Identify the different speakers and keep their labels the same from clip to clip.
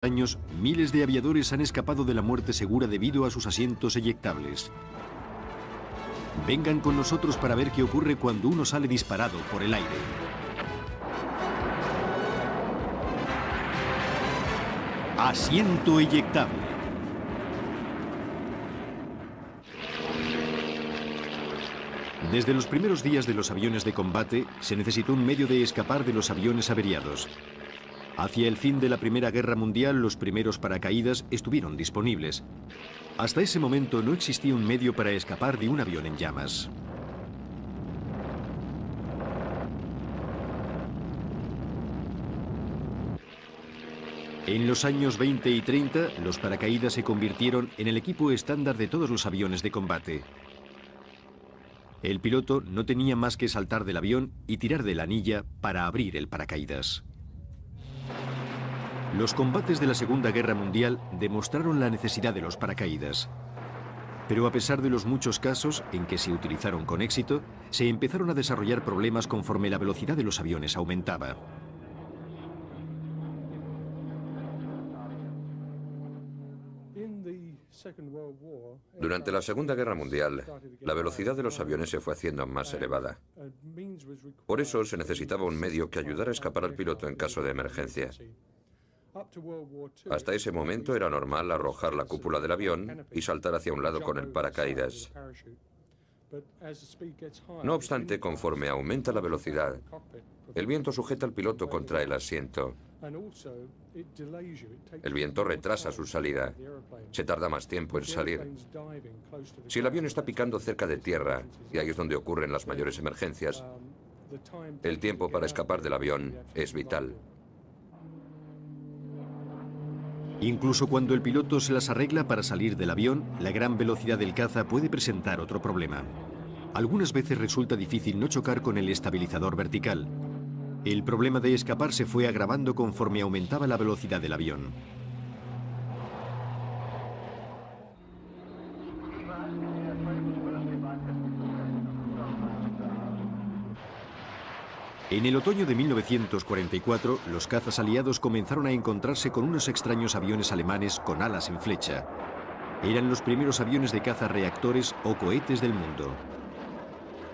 Speaker 1: Años, miles de aviadores han escapado de la muerte segura debido a sus asientos eyectables. Vengan con nosotros para ver qué ocurre cuando uno sale disparado por el aire. Asiento eyectable. Desde los primeros días de los aviones de combate, se necesitó un medio de escapar de los aviones averiados. Hacia el fin de la Primera Guerra Mundial, los primeros paracaídas estuvieron disponibles. Hasta ese momento no existía un medio para escapar de un avión en llamas. En los años 20 y 30, los paracaídas se convirtieron en el equipo estándar de todos los aviones de combate. El piloto no tenía más que saltar del avión y tirar de la anilla para abrir el paracaídas. Los combates de la Segunda Guerra Mundial demostraron la necesidad de los paracaídas. Pero a pesar de los muchos casos en que se utilizaron con éxito, se empezaron a desarrollar problemas conforme la velocidad de los aviones aumentaba.
Speaker 2: Durante la Segunda Guerra Mundial, la velocidad de los aviones se fue haciendo más elevada. Por eso se necesitaba un medio que ayudara a escapar al piloto en caso de emergencia. Hasta ese momento era normal arrojar la cúpula del avión y saltar hacia un lado con el paracaídas. No obstante, conforme aumenta la velocidad, el viento sujeta al piloto contra el asiento. El viento retrasa su salida. Se tarda más tiempo en salir. Si el avión está picando cerca de tierra, y ahí es donde ocurren las mayores emergencias, el tiempo para escapar del avión es vital.
Speaker 1: Incluso cuando el piloto se las arregla para salir del avión, la gran velocidad del caza puede presentar otro problema. Algunas veces resulta difícil no chocar con el estabilizador vertical. El problema de escapar se fue agravando conforme aumentaba la velocidad del avión. En el otoño de 1944, los cazas aliados comenzaron a encontrarse con unos extraños aviones alemanes con alas en flecha. Eran los primeros aviones de caza reactores o cohetes del mundo.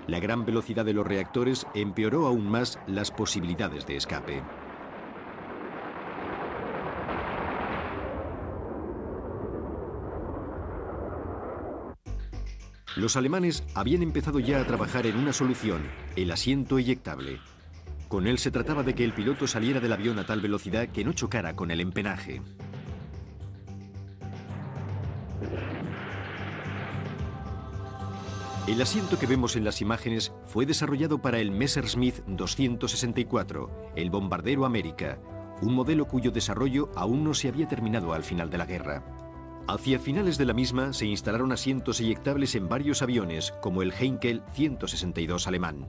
Speaker 1: La gran velocidad de los reactores empeoró aún más las posibilidades de escape. Los alemanes habían empezado ya a trabajar en una solución, el asiento eyectable. Con él se trataba de que el piloto saliera del avión a tal velocidad que no chocara con el empenaje. El asiento que vemos en las imágenes fue desarrollado para el Messerschmitt 264, el bombardero América, un modelo cuyo desarrollo aún no se había terminado al final de la guerra. Hacia finales de la misma se instalaron asientos eyectables en varios aviones, como el Heinkel 162 alemán.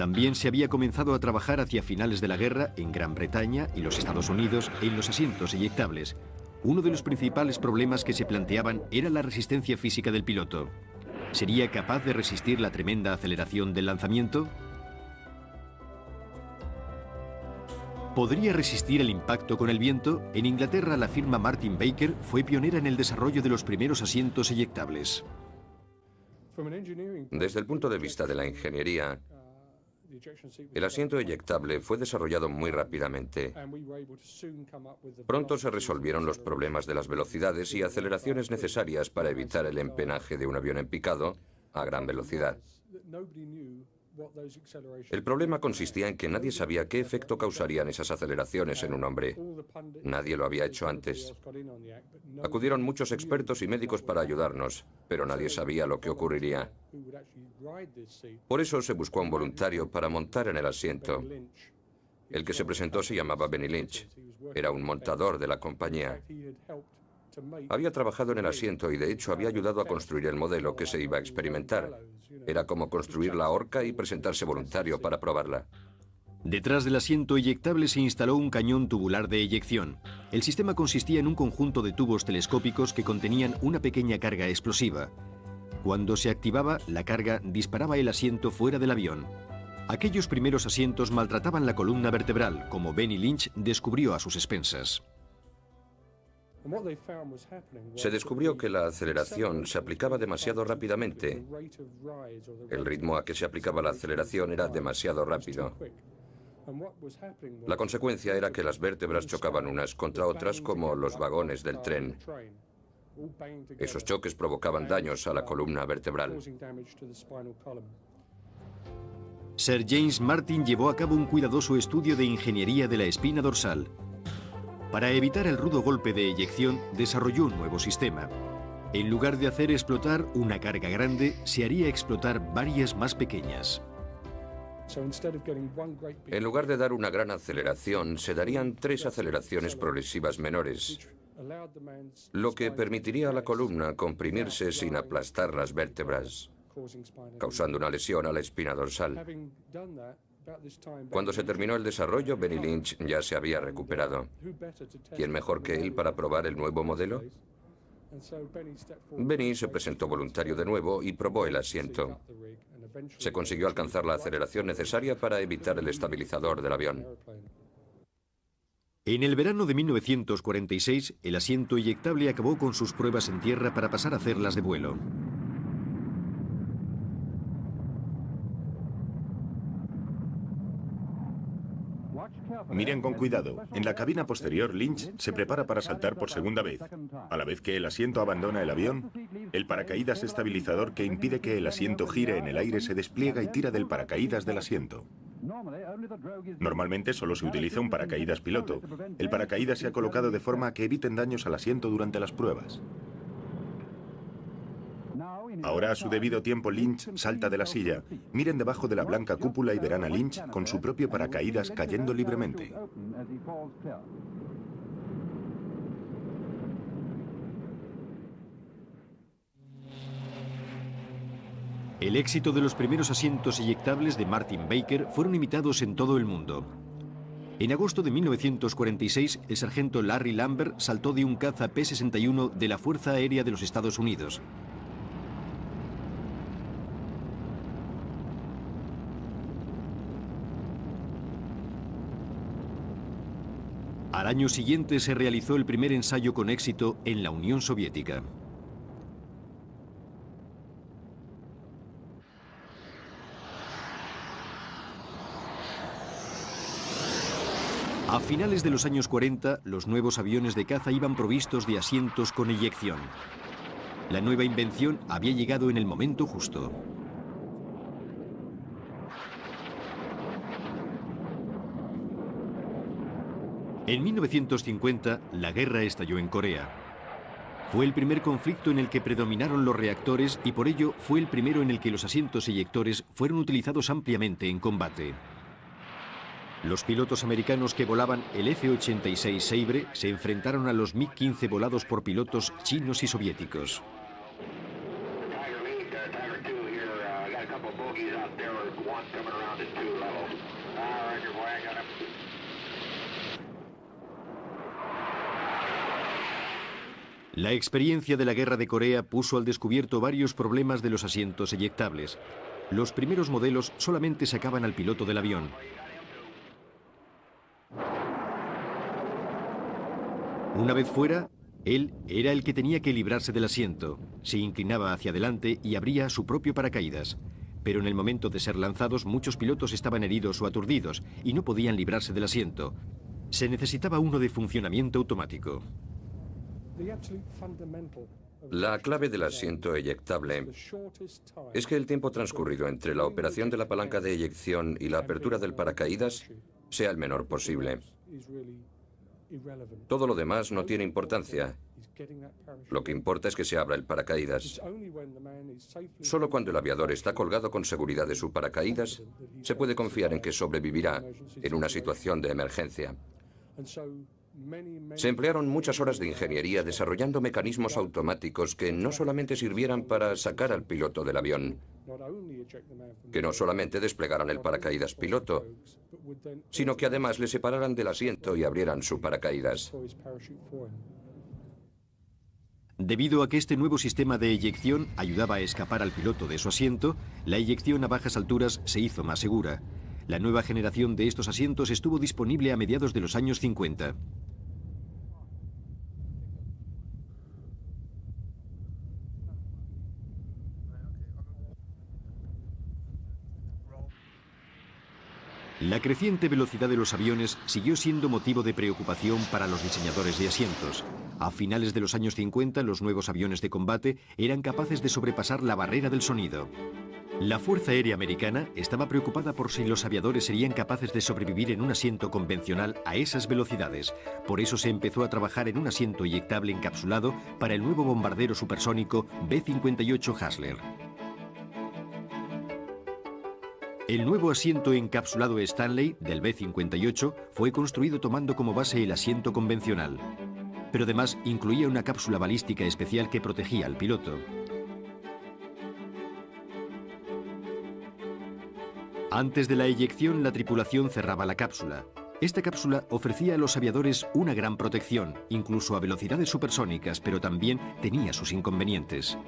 Speaker 1: También se había comenzado a trabajar hacia finales de la guerra en Gran Bretaña y los Estados Unidos en los asientos eyectables. Uno de los principales problemas que se planteaban era la resistencia física del piloto. ¿Sería capaz de resistir la tremenda aceleración del lanzamiento? ¿Podría resistir el impacto con el viento? En Inglaterra, la firma Martin Baker fue pionera en el desarrollo de los primeros asientos eyectables.
Speaker 2: Desde el punto de vista de la ingeniería, el asiento eyectable fue desarrollado muy rápidamente. Pronto se resolvieron los problemas de las velocidades y aceleraciones necesarias para evitar el empenaje de un avión en picado a gran velocidad. El problema consistía en que nadie sabía qué efecto causarían esas aceleraciones en un hombre. Nadie lo había hecho antes. Acudieron muchos expertos y médicos para ayudarnos, pero nadie sabía lo que ocurriría. Por eso se buscó a un voluntario para montar en el asiento. El que se presentó se llamaba Benny Lynch. Era un montador de la compañía. Había trabajado en el asiento y de hecho había ayudado a construir el modelo que se iba a experimentar. Era como construir la horca y presentarse voluntario para probarla.
Speaker 1: Detrás del asiento eyectable se instaló un cañón tubular de eyección. El sistema consistía en un conjunto de tubos telescópicos que contenían una pequeña carga explosiva. Cuando se activaba, la carga disparaba el asiento fuera del avión. Aquellos primeros asientos maltrataban la columna vertebral, como Benny Lynch descubrió a sus expensas.
Speaker 2: Se descubrió que la aceleración se aplicaba demasiado rápidamente. El ritmo a que se aplicaba la aceleración era demasiado rápido. La consecuencia era que las vértebras chocaban unas contra otras como los vagones del tren. Esos choques provocaban daños a la columna vertebral.
Speaker 1: Sir James Martin llevó a cabo un cuidadoso estudio de ingeniería de la espina dorsal. Para evitar el rudo golpe de eyección, desarrolló un nuevo sistema. En lugar de hacer explotar una carga grande, se haría explotar varias más pequeñas.
Speaker 2: En lugar de dar una gran aceleración, se darían 3 aceleraciones progresivas menores, lo que permitiría a la columna comprimirse sin aplastar las vértebras, causando una lesión a la espina dorsal. Cuando se terminó el desarrollo, Benny Lynch ya se había recuperado. ¿Quién mejor que él para probar el nuevo modelo? Benny se presentó voluntario de nuevo y probó el asiento. Se consiguió alcanzar la aceleración necesaria para evitar el estabilizador del avión.
Speaker 1: En el verano de 1946, el asiento eyectable acabó con sus pruebas en tierra para pasar a hacerlas de vuelo.
Speaker 3: Miren con cuidado. En la cabina posterior, Lynch se prepara para saltar por segunda vez. A la vez que el asiento abandona el avión, el paracaídas estabilizador que impide que el asiento gire en el aire se despliega y tira del paracaídas del asiento. Normalmente solo se utiliza un paracaídas piloto. El paracaídas se ha colocado de forma que eviten daños al asiento durante las pruebas. Ahora, a su debido tiempo, Lynch salta de la silla. Miren debajo de la blanca cúpula y verán a Lynch con su propio paracaídas cayendo libremente.
Speaker 1: El éxito de los primeros asientos eyectables de Martin Baker fueron imitados en todo el mundo. En agosto de 1946, el sargento Larry Lambert saltó de un caza P-61 de la Fuerza Aérea de los Estados Unidos. Al año siguiente se realizó el primer ensayo con éxito en la Unión Soviética. A finales de los años 40, los nuevos aviones de caza iban provistos de asientos con eyección. La nueva invención había llegado en el momento justo. En 1950, la guerra estalló en Corea. Fue el primer conflicto en el que predominaron los reactores y por ello fue el primero en el que los asientos eyectores fueron utilizados ampliamente en combate. Los pilotos americanos que volaban el F-86 Sabre se enfrentaron a los MiG-15 volados por pilotos chinos y soviéticos. La experiencia de la Guerra de Corea puso al descubierto varios problemas de los asientos eyectables. Los primeros modelos solamente sacaban al piloto del avión. Una vez fuera, él era el que tenía que librarse del asiento. Se inclinaba hacia adelante y abría su propio paracaídas. Pero en el momento de ser lanzados, muchos pilotos estaban heridos o aturdidos y no podían librarse del asiento. Se necesitaba uno de funcionamiento automático.
Speaker 2: La clave del asiento eyectable es que el tiempo transcurrido entre la operación de la palanca de eyección y la apertura del paracaídas sea el menor posible. Todo lo demás no tiene importancia. Lo que importa es que se abra el paracaídas. Solo cuando el aviador está colgado con seguridad de su paracaídas, se puede confiar en que sobrevivirá en una situación de emergencia. Se emplearon muchas horas de ingeniería desarrollando mecanismos automáticos que no solamente sirvieran para sacar al piloto del avión, que no solamente desplegaran el paracaídas piloto, sino que además le separaran del asiento y abrieran su paracaídas.
Speaker 1: Debido a que este nuevo sistema de eyección ayudaba a escapar al piloto de su asiento, la eyección a bajas alturas se hizo más segura. La nueva generación de estos asientos estuvo disponible a mediados de los años 50. La creciente velocidad de los aviones siguió siendo motivo de preocupación para los diseñadores de asientos. A finales de los años 50, los nuevos aviones de combate eran capaces de sobrepasar la barrera del sonido. La Fuerza Aérea Americana estaba preocupada por si los aviadores serían capaces de sobrevivir en un asiento convencional a esas velocidades. Por eso se empezó a trabajar en un asiento eyectable encapsulado para el nuevo bombardero supersónico B-58 Hustler. El nuevo asiento encapsulado Stanley del B-58 fue construido tomando como base el asiento convencional, pero además incluía una cápsula balística especial que protegía al piloto. Antes de la eyección, la tripulación cerraba la cápsula. Esta cápsula ofrecía a los aviadores una gran protección, incluso a velocidades supersónicas, pero también tenía sus inconvenientes.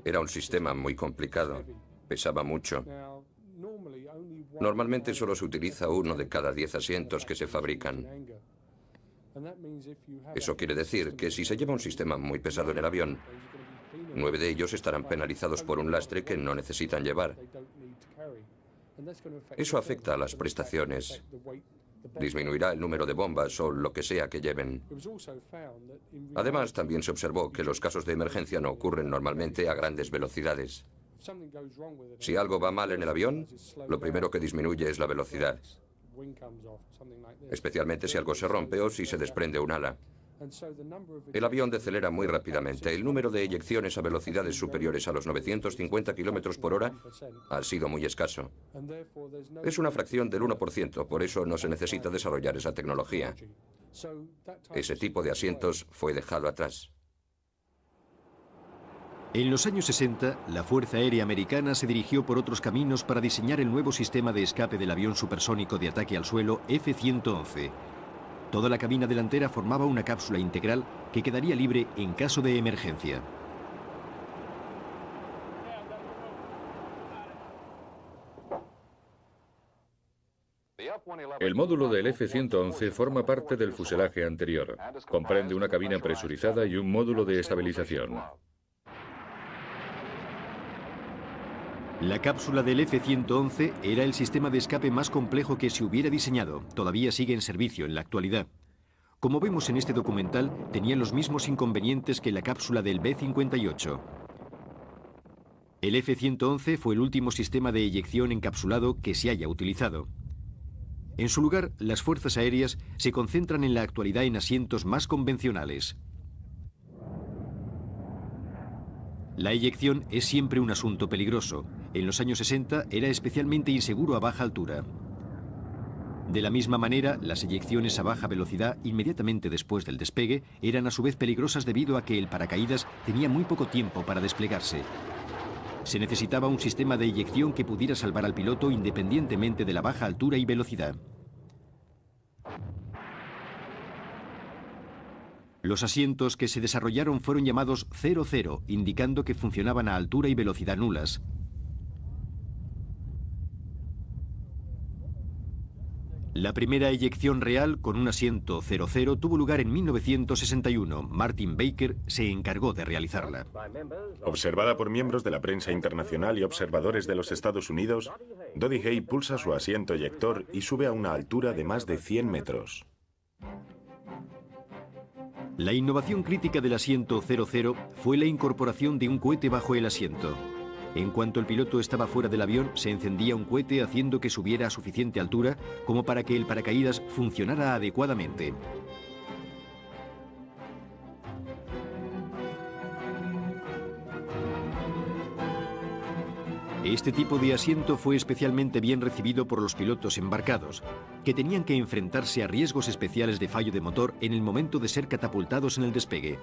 Speaker 2: Era un sistema muy complicado, pesaba mucho. Normalmente solo se utiliza uno de cada 10 asientos que se fabrican. Eso quiere decir que si se lleva un sistema muy pesado en el avión, 9 de ellos estarán penalizados por un lastre que no necesitan llevar. Eso afecta a las prestaciones. Disminuirá el número de bombas o lo que sea que lleven. Además, también se observó que los casos de emergencia no ocurren normalmente a grandes velocidades. Si algo va mal en el avión, lo primero que disminuye es la velocidad, especialmente si algo se rompe o si se desprende un ala. El avión decelera muy rápidamente. El número de eyecciones a velocidades superiores a los 950 km por hora ha sido muy escaso. Es una fracción del 1%, por eso no se necesita desarrollar esa tecnología. Ese tipo de asientos fue dejado atrás.
Speaker 1: En los años 60, la Fuerza Aérea Americana se dirigió por otros caminos para diseñar el nuevo sistema de escape del avión supersónico de ataque al suelo F-111. Toda la cabina delantera formaba una cápsula integral que quedaría libre en caso de emergencia.
Speaker 4: El módulo del F-111 forma parte del fuselaje anterior. Comprende una cabina presurizada y un módulo de estabilización.
Speaker 1: La cápsula del F-111 era el sistema de escape más complejo que se hubiera diseñado. Todavía sigue en servicio en la actualidad. Como vemos en este documental, tenía los mismos inconvenientes que la cápsula del B-58. El F-111 fue el último sistema de eyección encapsulado que se haya utilizado. En su lugar, las fuerzas aéreas se concentran en la actualidad en asientos más convencionales. La eyección es siempre un asunto peligroso. En los años 60 era especialmente inseguro a baja altura. De la misma manera, las eyecciones a baja velocidad inmediatamente después del despegue eran a su vez peligrosas debido a que el paracaídas tenía muy poco tiempo para desplegarse. Se necesitaba un sistema de eyección que pudiera salvar al piloto independientemente de la baja altura y velocidad. Los asientos que se desarrollaron fueron llamados 00, indicando que funcionaban a altura y velocidad nulas. La primera eyección real con un asiento 00 tuvo lugar en 1961. Martin Baker se encargó de realizarla.
Speaker 3: Observada por miembros de la prensa internacional y observadores de los Estados Unidos, Dodie Hay pulsa su asiento eyector y sube a una altura de más de 100 metros.
Speaker 1: La innovación crítica del asiento 00 fue la incorporación de un cohete bajo el asiento. En cuanto el piloto estaba fuera del avión, se encendía un cohete haciendo que subiera a suficiente altura como para que el paracaídas funcionara adecuadamente. Este tipo de asiento fue especialmente bien recibido por los pilotos embarcados, que tenían que enfrentarse a riesgos especiales de fallo de motor en el momento de ser catapultados en el despegue.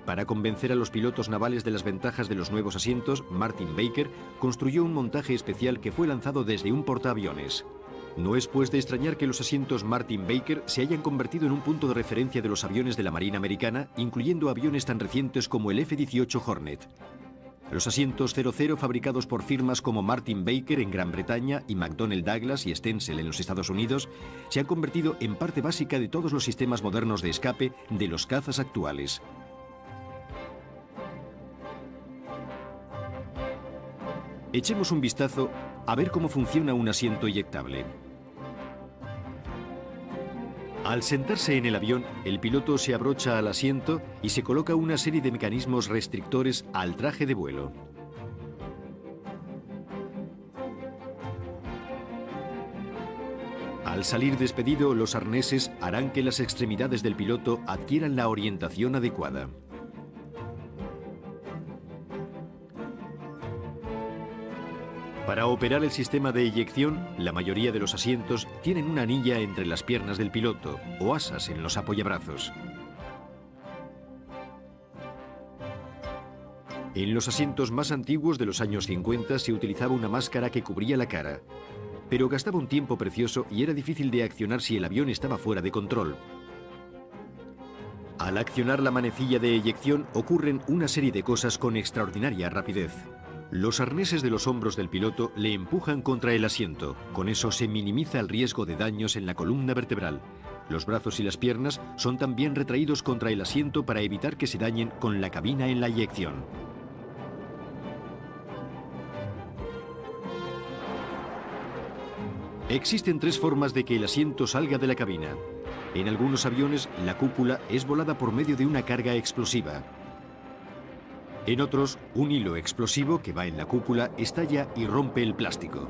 Speaker 1: Para convencer a los pilotos navales de las ventajas de los nuevos asientos, Martin Baker construyó un montaje especial que fue lanzado desde un portaaviones. No es pues de extrañar que los asientos Martin Baker se hayan convertido en un punto de referencia de los aviones de la Marina Americana, incluyendo aviones tan recientes como el F-18 Hornet. Los asientos 00 fabricados por firmas como Martin Baker en Gran Bretaña y McDonnell Douglas y Stenzel en los Estados Unidos se han convertido en parte básica de todos los sistemas modernos de escape de los cazas actuales. Echemos un vistazo a ver cómo funciona un asiento eyectable. Al sentarse en el avión, el piloto se abrocha al asiento y se coloca una serie de mecanismos restrictores al traje de vuelo. Al salir despedido, los arneses harán que las extremidades del piloto adquieran la orientación adecuada. Para operar el sistema de eyección, la mayoría de los asientos tienen una anilla entre las piernas del piloto o asas en los apoyabrazos. En los asientos más antiguos de los años 50 se utilizaba una máscara que cubría la cara, pero gastaba un tiempo precioso y era difícil de accionar si el avión estaba fuera de control. Al accionar la manecilla de eyección ocurren una serie de cosas con extraordinaria rapidez. Los arneses de los hombros del piloto le empujan contra el asiento. Con eso se minimiza el riesgo de daños en la columna vertebral. Los brazos y las piernas son también retraídos contra el asiento para evitar que se dañen con la cabina en la eyección. Existen tres formas de que el asiento salga de la cabina. En algunos aviones, la cúpula es volada por medio de una carga explosiva. En otros, un hilo explosivo que va en la cúpula estalla y rompe el plástico.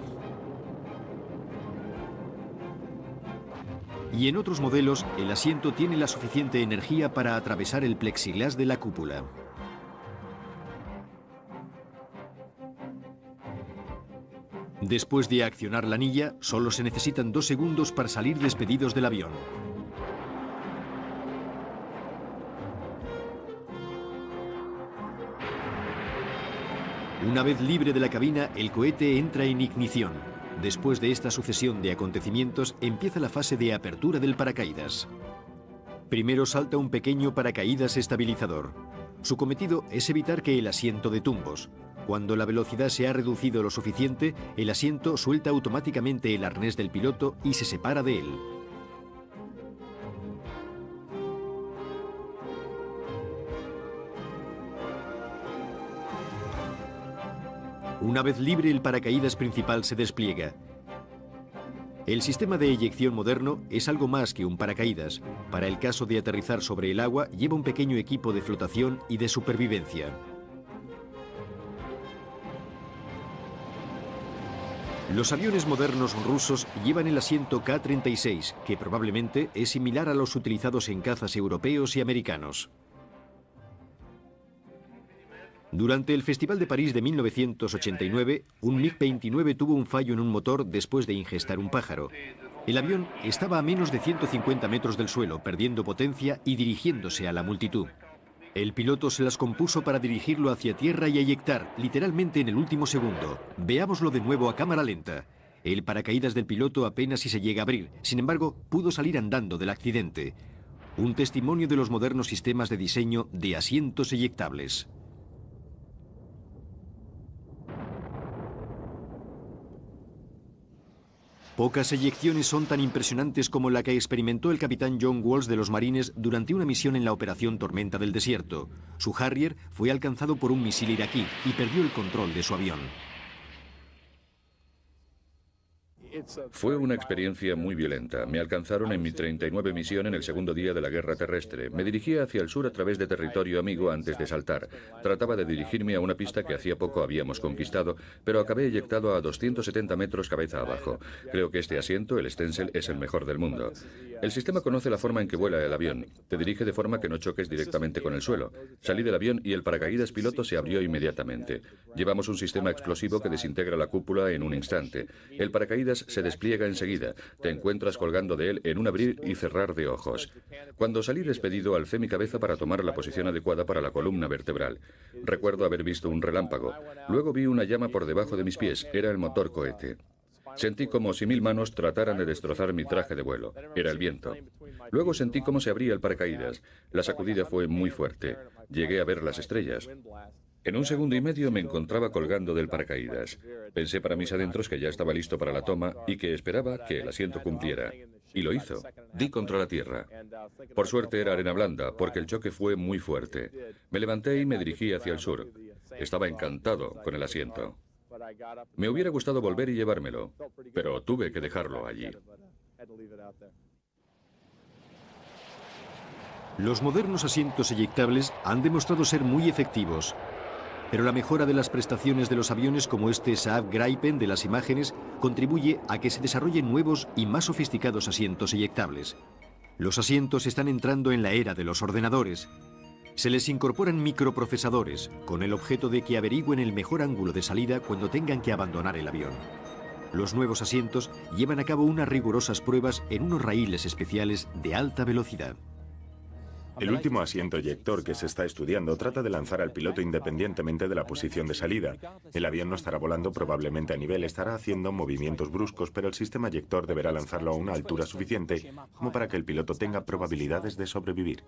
Speaker 1: Y en otros modelos, el asiento tiene la suficiente energía para atravesar el plexiglás de la cúpula. Después de accionar la anilla, solo se necesitan 2 segundos para salir despedidos del avión. Una vez libre de la cabina, el cohete entra en ignición. Después de esta sucesión de acontecimientos, empieza la fase de apertura del paracaídas. Primero salta un pequeño paracaídas estabilizador. Su cometido es evitar que el asiento dé tumbos. Cuando la velocidad se ha reducido lo suficiente, el asiento suelta automáticamente el arnés del piloto y se separa de él. Una vez libre, el paracaídas principal se despliega. El sistema de eyección moderno es algo más que un paracaídas. Para el caso de aterrizar sobre el agua, lleva un pequeño equipo de flotación y de supervivencia. Los aviones modernos rusos llevan el asiento K-36, que probablemente es similar a los utilizados en cazas europeos y americanos. Durante el Festival de París de 1989, un MiG-29 tuvo un fallo en un motor después de ingestar un pájaro. El avión estaba a menos de 150 metros del suelo, perdiendo potencia y dirigiéndose a la multitud. El piloto se las compuso para dirigirlo hacia tierra y eyectar, literalmente en el último segundo. Veámoslo de nuevo a cámara lenta. El paracaídas del piloto apenas si se llega a abrir, sin embargo, pudo salir andando del accidente. Un testimonio de los modernos sistemas de diseño de asientos eyectables. Pocas eyecciones son tan impresionantes como la que experimentó el capitán John Walsh de los Marines durante una misión en la Operación Tormenta del Desierto. Su Harrier fue alcanzado por un misil iraquí y perdió el control de su avión.
Speaker 4: Fue una experiencia muy violenta. Me alcanzaron en mi 39 misión en el segundo día de la guerra terrestre. Me dirigía hacia el sur a través de territorio amigo antes de saltar. Trataba de dirigirme a una pista que hacía poco habíamos conquistado, pero acabé eyectado a 270 metros cabeza abajo. Creo que este asiento, el Stenzel, es el mejor del mundo. El sistema conoce la forma en que vuela el avión. Te dirige de forma que no choques directamente con el suelo. Salí del avión y el paracaídas piloto se abrió inmediatamente. Llevamos un sistema explosivo que desintegra la cúpula en un instante. El paracaídas se despliega enseguida. Te encuentras colgando de él en un abrir y cerrar de ojos. Cuando salí despedido, alcé mi cabeza para tomar la posición adecuada para la columna vertebral. Recuerdo haber visto un relámpago. Luego vi una llama por debajo de mis pies. Era el motor cohete. Sentí como si 1000 manos trataran de destrozar mi traje de vuelo. Era el viento. Luego sentí cómo se abría el paracaídas. La sacudida fue muy fuerte. Llegué a ver las estrellas. En 1 segundo y medio me encontraba colgando del paracaídas. Pensé para mis adentros que ya estaba listo para la toma y que esperaba que el asiento cumpliera. Y lo hizo. Di contra la tierra. Por suerte era arena blanda, porque el choque fue muy fuerte. Me levanté y me dirigí hacia el sur. Estaba encantado con el asiento. Me hubiera gustado volver y llevármelo, pero tuve que dejarlo allí.
Speaker 1: Los modernos asientos eyectables han demostrado ser muy efectivos, pero la mejora de las prestaciones de los aviones como este Saab Gripen de las imágenes contribuye a que se desarrollen nuevos y más sofisticados asientos eyectables. Los asientos están entrando en la era de los ordenadores. Se les incorporan microprocesadores con el objeto de que averigüen el mejor ángulo de salida cuando tengan que abandonar el avión. Los nuevos asientos llevan a cabo unas rigurosas pruebas en unos raíles especiales de alta velocidad.
Speaker 3: El último asiento eyector que se está estudiando trata de lanzar al piloto independientemente de la posición de salida. El avión no estará volando probablemente a nivel, estará haciendo movimientos bruscos, pero el sistema eyector deberá lanzarlo a una altura suficiente como para que el piloto tenga probabilidades de sobrevivir.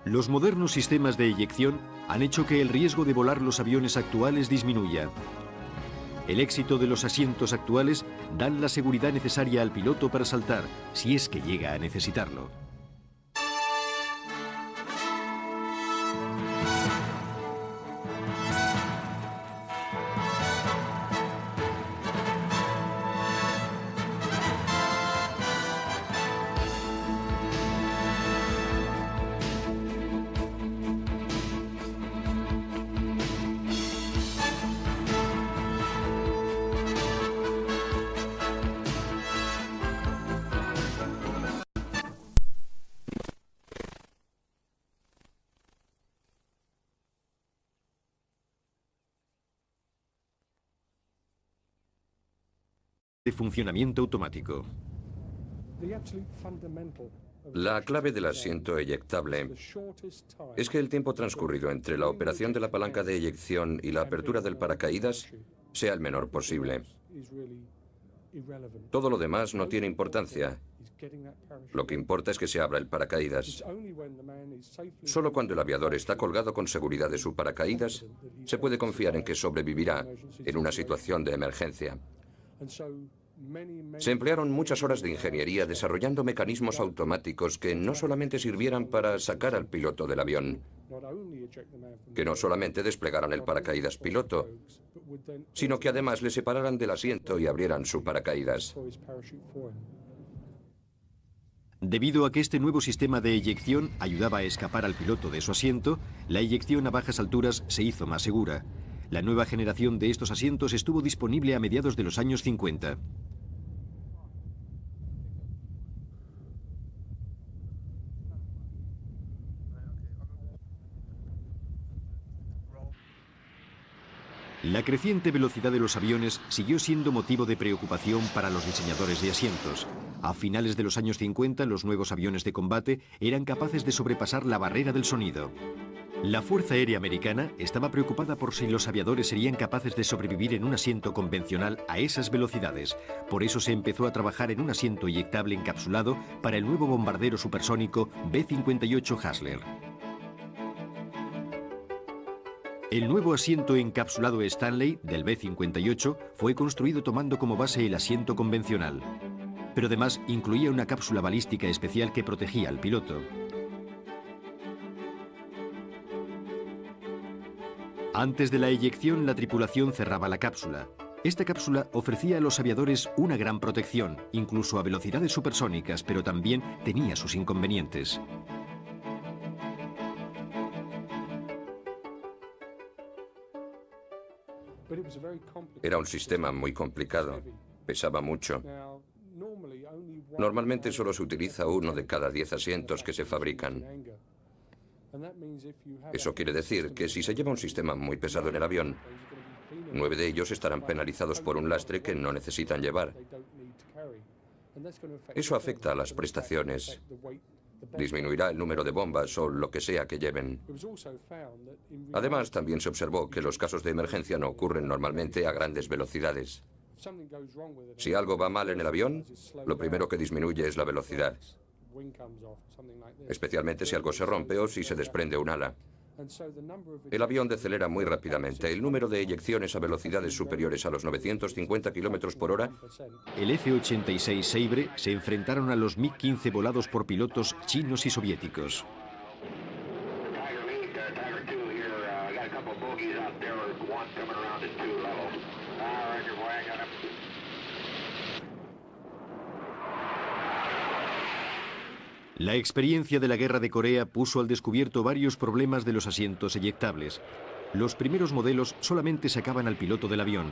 Speaker 1: Los modernos sistemas de eyección han hecho que el riesgo de volar los aviones actuales disminuya. El éxito de los asientos actuales dan la seguridad necesaria al piloto para saltar, si es que llega a necesitarlo. De funcionamiento automático.
Speaker 2: La clave del asiento eyectable es que el tiempo transcurrido entre la operación de la palanca de eyección y la apertura del paracaídas sea el menor posible. Todo lo demás no tiene importancia. Lo que importa es que se abra el paracaídas. Solo cuando el aviador está colgado con seguridad de su paracaídas, se puede confiar en que sobrevivirá en una situación de emergencia. Se emplearon muchas horas de ingeniería desarrollando mecanismos automáticos que no solamente sirvieran para sacar al piloto del avión, que no solamente desplegaran el paracaídas piloto, sino que además le separaran del asiento y abrieran su paracaídas.
Speaker 1: Debido a que este nuevo sistema de eyección ayudaba a escapar al piloto de su asiento, la eyección a bajas alturas se hizo más segura. La nueva generación de estos asientos estuvo disponible a mediados de los años 50. La creciente velocidad de los aviones siguió siendo motivo de preocupación para los diseñadores de asientos. A finales de los años 50, los nuevos aviones de combate eran capaces de sobrepasar la barrera del sonido. La Fuerza Aérea Americana estaba preocupada por si los aviadores serían capaces de sobrevivir en un asiento convencional a esas velocidades. Por eso se empezó a trabajar en un asiento eyectable encapsulado para el nuevo bombardero supersónico B-58 Hustler. El nuevo asiento encapsulado Stanley del B-58 fue construido tomando como base el asiento convencional, pero además incluía una cápsula balística especial que protegía al piloto. Antes de la eyección, la tripulación cerraba la cápsula. Esta cápsula ofrecía a los aviadores una gran protección, incluso a velocidades supersónicas, pero también tenía sus inconvenientes.
Speaker 2: Era un sistema muy complicado, pesaba mucho. Normalmente solo se utiliza uno de cada 10 asientos que se fabrican. Eso quiere decir que si se lleva un sistema muy pesado en el avión, 9 de ellos estarán penalizados por un lastre que no necesitan llevar. Eso afecta a las prestaciones. Disminuirá el número de bombas o lo que sea que lleven. Además, también se observó que los casos de emergencia no ocurren normalmente a grandes velocidades. Si algo va mal en el avión, lo primero que disminuye es la velocidad, especialmente si algo se rompe o si se desprende un ala. El avión decelera muy rápidamente. El número de eyecciones a velocidades superiores a los 950 km por hora.
Speaker 1: El F-86 Sabre se enfrentaron a los MiG-15 volados por pilotos chinos y soviéticos. La experiencia de la Guerra de Corea puso al descubierto varios problemas de los asientos eyectables. Los primeros modelos solamente sacaban al piloto del avión.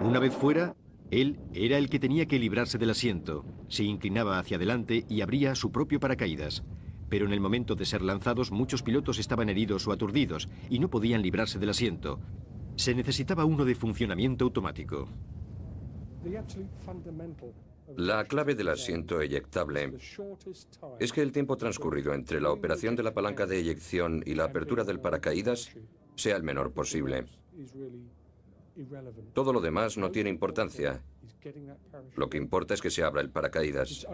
Speaker 1: Una vez fuera, él era el que tenía que librarse del asiento. Se inclinaba hacia adelante y abría su propio paracaídas. Pero en el momento de ser lanzados, muchos pilotos estaban heridos o aturdidos y no podían librarse del asiento. Se necesitaba uno de funcionamiento automático.
Speaker 2: La clave del asiento eyectable es que el tiempo transcurrido entre la operación de la palanca de eyección y la apertura del paracaídas sea el menor posible. Todo lo demás no tiene importancia. Lo que importa es que se abra el paracaídas.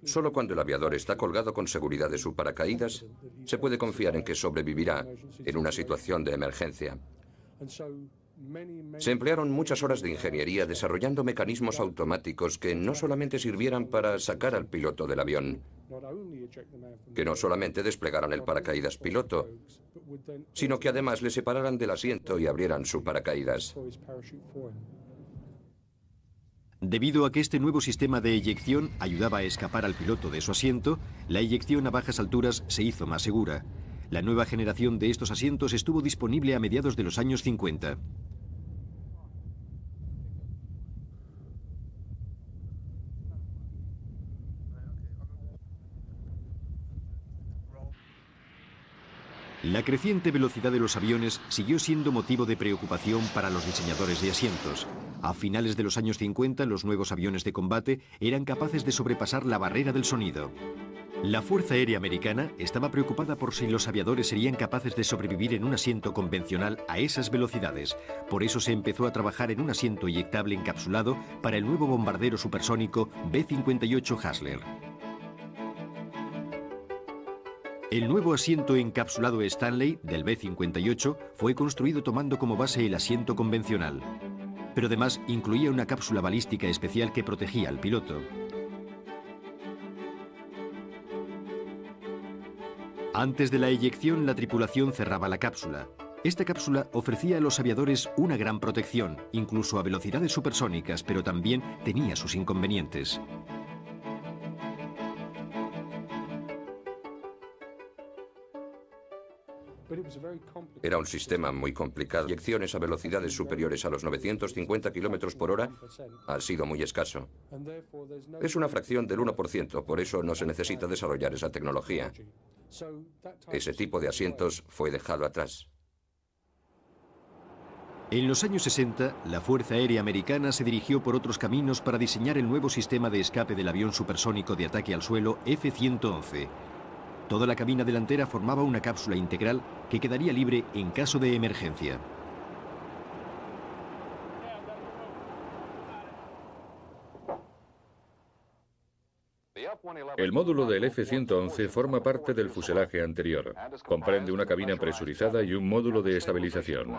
Speaker 2: Solo cuando el aviador está colgado con seguridad de su paracaídas, se puede confiar en que sobrevivirá en una situación de emergencia. Se emplearon muchas horas de ingeniería desarrollando mecanismos automáticos que no solamente sirvieran para sacar al piloto del avión, que no solamente desplegaran el paracaídas piloto, sino que además le separaran del asiento y abrieran su paracaídas.
Speaker 1: Debido a que este nuevo sistema de eyección ayudaba a escapar al piloto de su asiento, la eyección a bajas alturas se hizo más segura. La nueva generación de estos asientos estuvo disponible a mediados de los años 50. La creciente velocidad de los aviones siguió siendo motivo de preocupación para los diseñadores de asientos. A finales de los años 50, los nuevos aviones de combate eran capaces de sobrepasar la barrera del sonido. La Fuerza Aérea Americana estaba preocupada por si los aviadores serían capaces de sobrevivir en un asiento convencional a esas velocidades. Por eso se empezó a trabajar en un asiento eyectable encapsulado para el nuevo bombardero supersónico B-58 Hustler. El nuevo asiento encapsulado Stanley del B-58 fue construido tomando como base el asiento convencional, pero además incluía una cápsula balística especial que protegía al piloto. Antes de la eyección, la tripulación cerraba la cápsula. Esta cápsula ofrecía a los aviadores una gran protección, incluso a velocidades supersónicas, pero también tenía sus inconvenientes.
Speaker 2: Era un sistema muy complicado. Eyecciones a velocidades superiores a los 950 km por hora ha sido muy escaso. Es una fracción del 1%, por eso no se necesita desarrollar esa tecnología. Ese tipo de asientos fue dejado atrás.
Speaker 1: En los años 60, la Fuerza Aérea Americana se dirigió por otros caminos para diseñar el nuevo sistema de escape del avión supersónico de ataque al suelo F-111. Toda la cabina delantera formaba una cápsula integral que quedaría libre en caso de emergencia.
Speaker 4: El módulo del F-111 forma parte del fuselaje anterior. Comprende una cabina presurizada y un módulo de estabilización.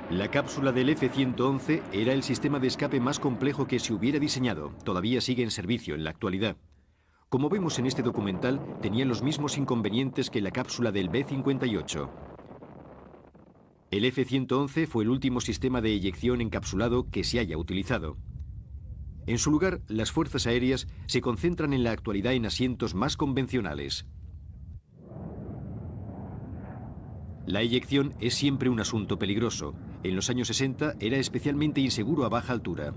Speaker 1: La cápsula del F-111 era el sistema de escape más complejo que se hubiera diseñado. Todavía sigue en servicio en la actualidad. Como vemos en este documental, tenía los mismos inconvenientes que la cápsula del B-58. El F-111 fue el último sistema de eyección encapsulado que se haya utilizado. En su lugar, las fuerzas aéreas se concentran en la actualidad en asientos más convencionales. La eyección es siempre un asunto peligroso. En los años 60 era especialmente inseguro a baja altura.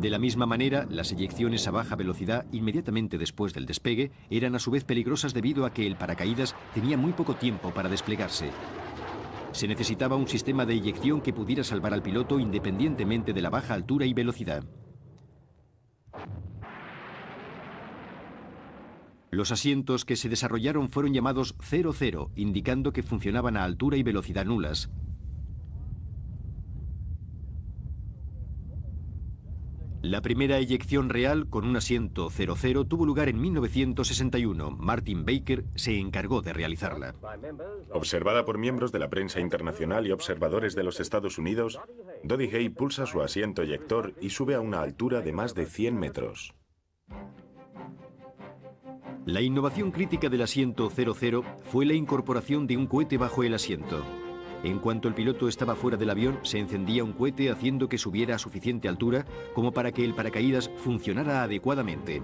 Speaker 1: De la misma manera, las eyecciones a baja velocidad inmediatamente después del despegue eran a su vez peligrosas debido a que el paracaídas tenía muy poco tiempo para desplegarse. Se necesitaba un sistema de eyección que pudiera salvar al piloto independientemente de la baja altura y velocidad. Los asientos que se desarrollaron fueron llamados 00, indicando que funcionaban a altura y velocidad nulas. La primera eyección real con un asiento 00 tuvo lugar en 1961. Martin Baker se encargó de realizarla.
Speaker 3: Observada por miembros de la prensa internacional y observadores de los Estados Unidos, Dodie Hay pulsa su asiento eyector y sube a una altura de más de 100 metros.
Speaker 1: La innovación crítica del asiento 00 fue la incorporación de un cohete bajo el asiento. En cuanto el piloto estaba fuera del avión, se encendía un cohete haciendo que subiera a suficiente altura como para que el paracaídas funcionara adecuadamente.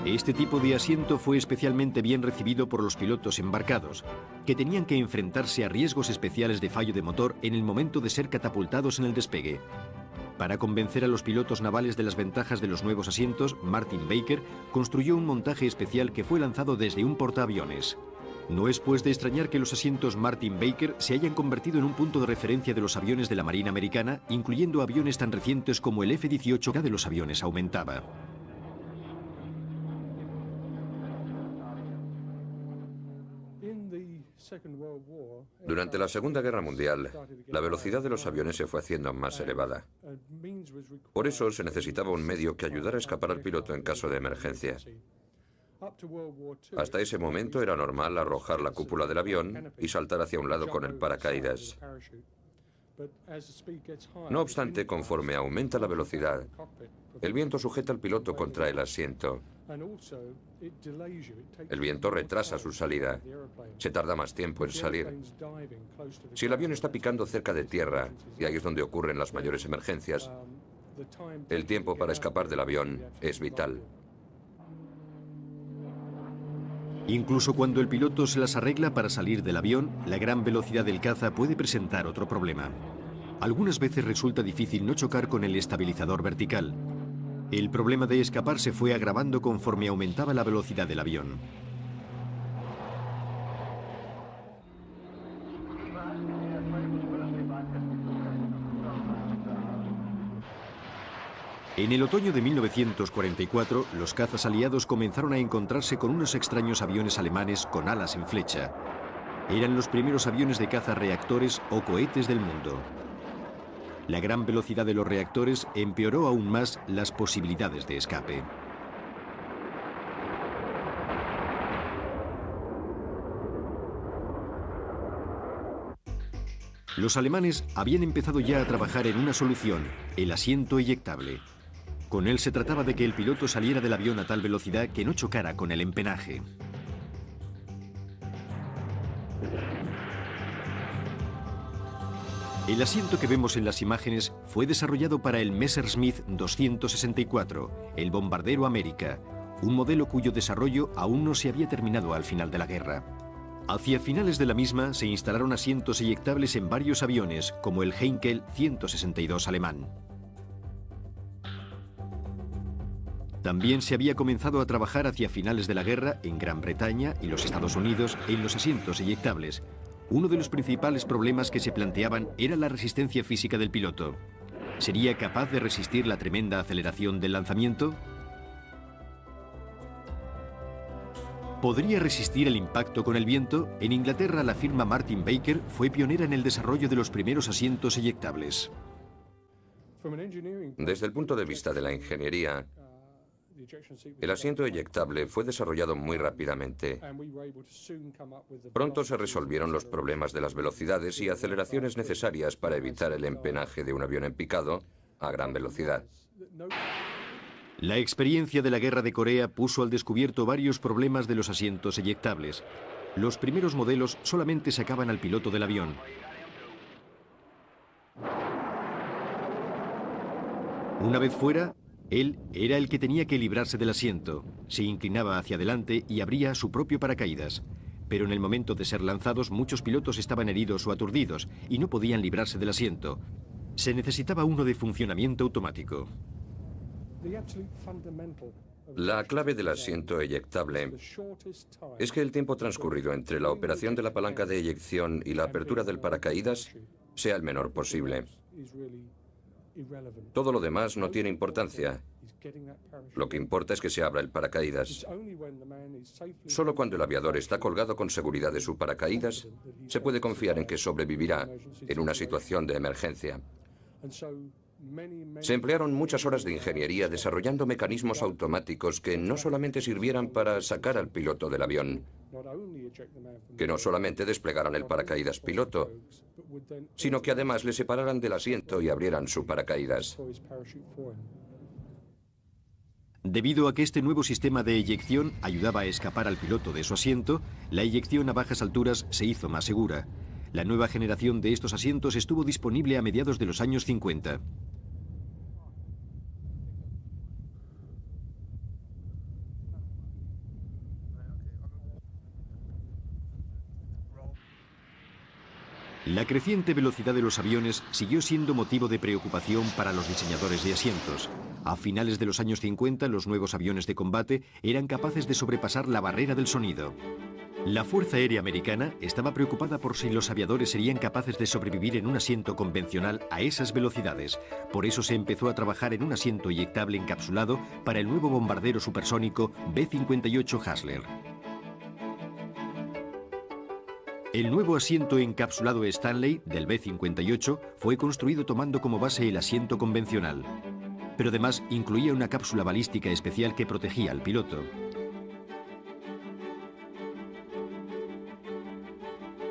Speaker 1: Este tipo de asiento fue especialmente bien recibido por los pilotos embarcados, que tenían que enfrentarse a riesgos especiales de fallo de motor en el momento de ser catapultados en el despegue. Para convencer a los pilotos navales de las ventajas de los nuevos asientos, Martin Baker construyó un montaje especial que fue lanzado desde un portaaviones. No es pues de extrañar que los asientos Martin Baker se hayan convertido en un punto de referencia de los aviones de la Marina Americana, incluyendo aviones tan recientes como el F-18. La de los aviones aumentaba.
Speaker 2: Durante la Segunda Guerra Mundial, la velocidad de los aviones se fue haciendo más elevada. Por eso se necesitaba un medio que ayudara a escapar al piloto en caso de emergencia. Hasta ese momento era normal arrojar la cúpula del avión y saltar hacia un lado con el paracaídas. No obstante, conforme aumenta la velocidad, el viento sujeta al piloto contra el asiento. El viento retrasa su salida. Se tarda más tiempo en salir. Si el avión está picando cerca de tierra, y ahí es donde ocurren las mayores emergencias, el tiempo para escapar del avión es vital.
Speaker 1: Incluso cuando el piloto se las arregla para salir del avión, la gran velocidad del caza puede presentar otro problema. Algunas veces resulta difícil no chocar con el estabilizador vertical. El problema de escapar se fue agravando conforme aumentaba la velocidad del avión. En el otoño de 1944, los cazas aliados comenzaron a encontrarse con unos extraños aviones alemanes con alas en flecha. Eran los primeros aviones de caza reactores o cohetes del mundo. La gran velocidad de los reactores empeoró aún más las posibilidades de escape. Los alemanes habían empezado ya a trabajar en una solución, el asiento eyectable. Con él se trataba de que el piloto saliera del avión a tal velocidad que no chocara con el empenaje. El asiento que vemos en las imágenes fue desarrollado para el Messerschmitt 264, el bombardero América, un modelo cuyo desarrollo aún no se había terminado al final de la guerra. Hacia finales de la misma se instalaron asientos eyectables en varios aviones, como el Heinkel 162 alemán. También se había comenzado a trabajar hacia finales de la guerra en Gran Bretaña y los Estados Unidos en los asientos eyectables. Uno de los principales problemas que se planteaban era la resistencia física del piloto. ¿Sería capaz de resistir la tremenda aceleración del lanzamiento? ¿Podría resistir el impacto con el viento? En Inglaterra, la firma Martin Baker fue pionera en el desarrollo de los primeros asientos eyectables.
Speaker 2: Desde el punto de vista de la ingeniería, el asiento eyectable fue desarrollado muy rápidamente. Pronto se resolvieron los problemas de las velocidades y aceleraciones necesarias para evitar el empenaje de un avión en picado a gran velocidad.
Speaker 1: La experiencia de la Guerra de Corea puso al descubierto varios problemas de los asientos eyectables. Los primeros modelos solamente sacaban al piloto del avión. Una vez fuera, él era el que tenía que librarse del asiento. Se inclinaba hacia adelante y abría su propio paracaídas. Pero en el momento de ser lanzados, muchos pilotos estaban heridos o aturdidos y no podían librarse del asiento. Se necesitaba uno de funcionamiento automático.
Speaker 2: La clave del asiento eyectable es que el tiempo transcurrido entre la operación de la palanca de eyección y la apertura del paracaídas sea el menor posible. Todo lo demás no tiene importancia. Lo que importa es que se abra el paracaídas. Solo cuando el aviador está colgado con seguridad de su paracaídas, se puede confiar en que sobrevivirá en una situación de emergencia. Se emplearon muchas horas de ingeniería desarrollando mecanismos automáticos que no solamente sirvieran para sacar al piloto del avión, que no solamente desplegaran el paracaídas piloto, sino que además le separaran del asiento y abrieran su paracaídas.
Speaker 1: Debido a que este nuevo sistema de eyección ayudaba a escapar al piloto de su asiento, la eyección a bajas alturas se hizo más segura. La nueva generación de estos asientos estuvo disponible a mediados de los años 50. La creciente velocidad de los aviones siguió siendo motivo de preocupación para los diseñadores de asientos. A finales de los años 50, los nuevos aviones de combate eran capaces de sobrepasar la barrera del sonido. La Fuerza Aérea Americana estaba preocupada por si los aviadores serían capaces de sobrevivir en un asiento convencional a esas velocidades. Por eso se empezó a trabajar en un asiento eyectable encapsulado para el nuevo bombardero supersónico B-58 Hustler. El nuevo asiento encapsulado Stanley del B-58 fue construido tomando como base el asiento convencional, pero además incluía una cápsula balística especial que protegía al piloto.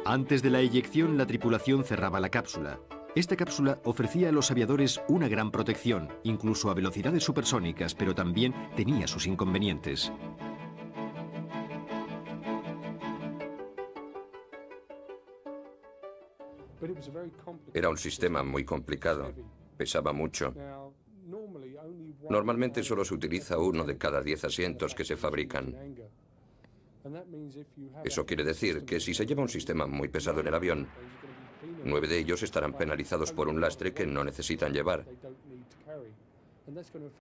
Speaker 1: Antes de la eyección, la tripulación cerraba la cápsula. Esta cápsula ofrecía a los aviadores una gran protección, incluso a velocidades supersónicas, pero también tenía sus inconvenientes.
Speaker 2: Era un sistema muy complicado, pesaba mucho. Normalmente solo se utiliza uno de cada 10 asientos que se fabrican. Eso quiere decir que si se lleva un sistema muy pesado en el avión, 9 de ellos estarán penalizados por un lastre que no necesitan llevar.